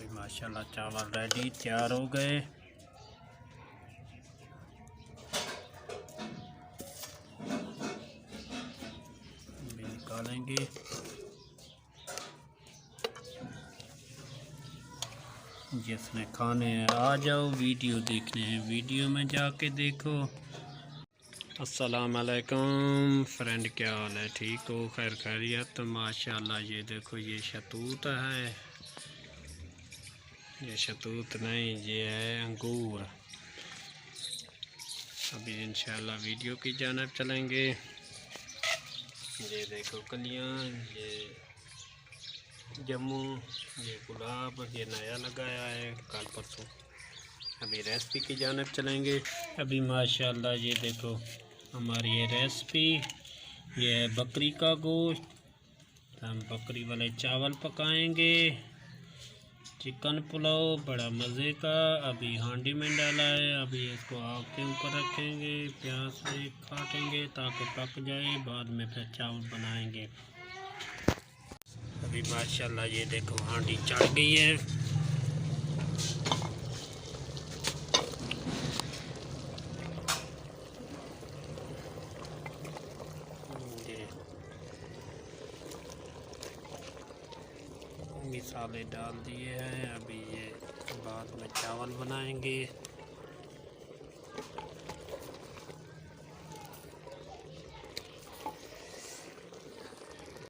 अभी माशाल्लाह चावल रेडी तैयार हो गए। अभी निकालेंगे। जिसने खाने हैं आ जाओ, वीडियो देखने हैं वीडियो में जाके देखो। अस्सलाम वालेकुम फ्रेंड, क्या हाल है? ठीक हो? खैर खैरियत? माशाल्लाह ये देखो, ये शतूत है। ये शतूत नहीं, ये है अंगूर। अभी इंशाल्लाह वीडियो की जानिब चलेंगे। ये देखो कलियां, ये जम्मू, ये गुलाब, ये नया लगाया है कल परसों। अभी रेसिपी की जानिब चलेंगे। अभी माशाल्लाह ये देखो हमारी ये रेसिपी, ये है बकरी का गोश्त। हम बकरी वाले चावल पकाएंगे, चिकन पुलाव बड़ा मज़े का। अभी हांडी में डाला है, अभी इसको आग के ऊपर रखेंगे, प्याज से काटेंगे ताकि पक जाए, बाद में फिर चावल बनाएंगे। अभी माशाल्लाह ये देखो हांडी चढ़ गई है। मसाले डाल दिए हैं, अभी ये बाद में चावल बनाएंगे।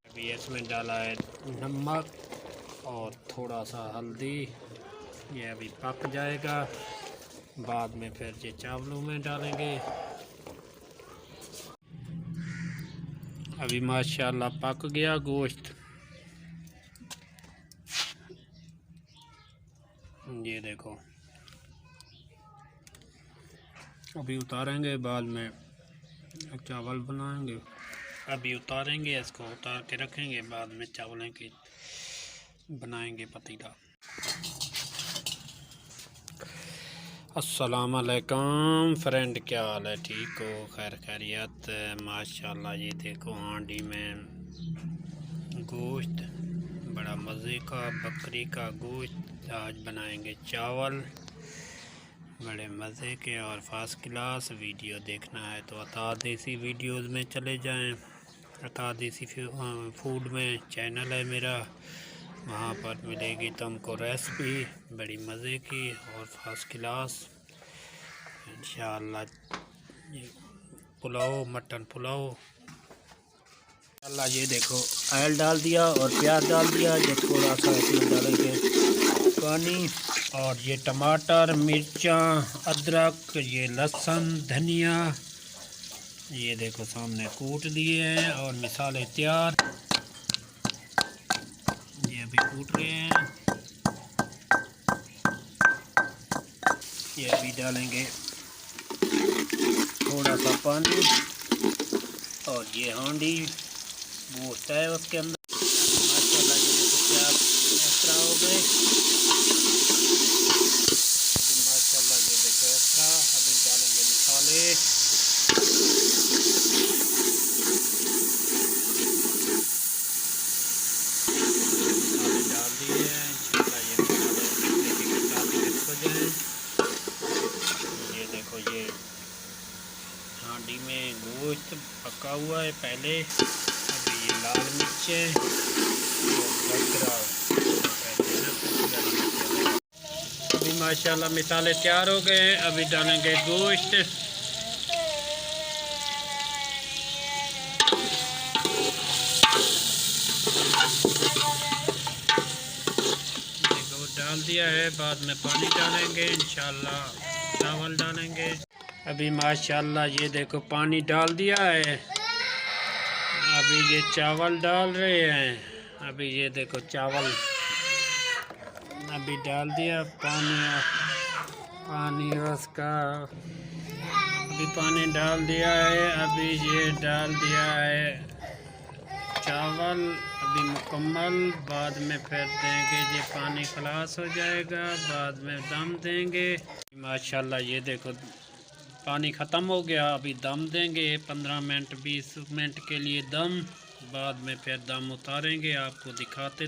अभी इसमें डाला है नमक और थोड़ा सा हल्दी। ये अभी पक जाएगा, बाद में फिर ये चावलों में डालेंगे। अभी माशाल्लाह पक गया गोश्त। ये देखो अभी उतारेंगे, बाद में चावल बनाएंगे। अभी उतारेंगे, इसको उतार के रखेंगे, बाद में चावलों की बनाएंगे पतीला। अस्सलाम वालेकुम फ्रेंड, क्या हाल है? ठीक हो? खैर खैरियत? माशाल्लाह ये देखो हांडी में गोश्त बड़ा मज़े का, बकरी का गोश्त। आज बनाएंगे चावल बड़े मज़े के और फर्स्ट क्लास। वीडियो देखना है तो अता देसी वीडियोज़ में चले जाएं। अता देसी फूड में चैनल है मेरा, वहाँ पर मिलेगी तुमको रेसिपी बड़ी मज़े की और फर्स्ट क्लास इंशाअल्लाह। पुलाव, मटन पुलाव अल्लाह। ये देखो ऑयल डाल दिया और प्याज डाल दिया। ये थोड़ा सा इसमें डालेंगे पानी, और ये टमाटर, मिर्चा, अदरक, ये लहसुन, धनिया, ये देखो सामने कूट लिए हैं और मसाले तैयार। ये अभी कूट रहे हैं। ये अभी डालेंगे थोड़ा सा पानी, और ये हांडी गोश्त है उसके अंदर। माशाल्लाह ये देखो प्याज इस तरह हो गए। माशाल्लाह ये देखो इस तरह। अभी डालेंगे मसाले। मसाले डाल दिए हैं। इंशाल्लाह ये मसाले काफ़ी मिक्स हो जाए। ये देखो ये हांडी में गोश्त पका हुआ है पहले। अभी ये लाल मिर्चें, अभी माशाल्लाह मसाले तैयार हो गए। अभी डालेंगे गोश्त। देखो डाल दिया है, बाद में पानी डालेंगे, इंशाल्लाह चावल डालेंगे। अभी माशाल्लाह ये देखो पानी डाल दिया है। अभी ये चावल डाल रहे हैं। अभी ये देखो चावल अभी डाल दिया, पानी उसका अभी पानी डाल दिया है। अभी ये डाल दिया है चावल अभी मुकम्मल, बाद में फिर देंगे। ये पानी खलास हो जाएगा, बाद में दम देंगे। माशाल्लाह ये देखो पानी ख़त्म हो गया। अभी दम देंगे 15 मिनट 20 मिनट के लिए दम, बाद में फिर दम उतारेंगे, आपको दिखाते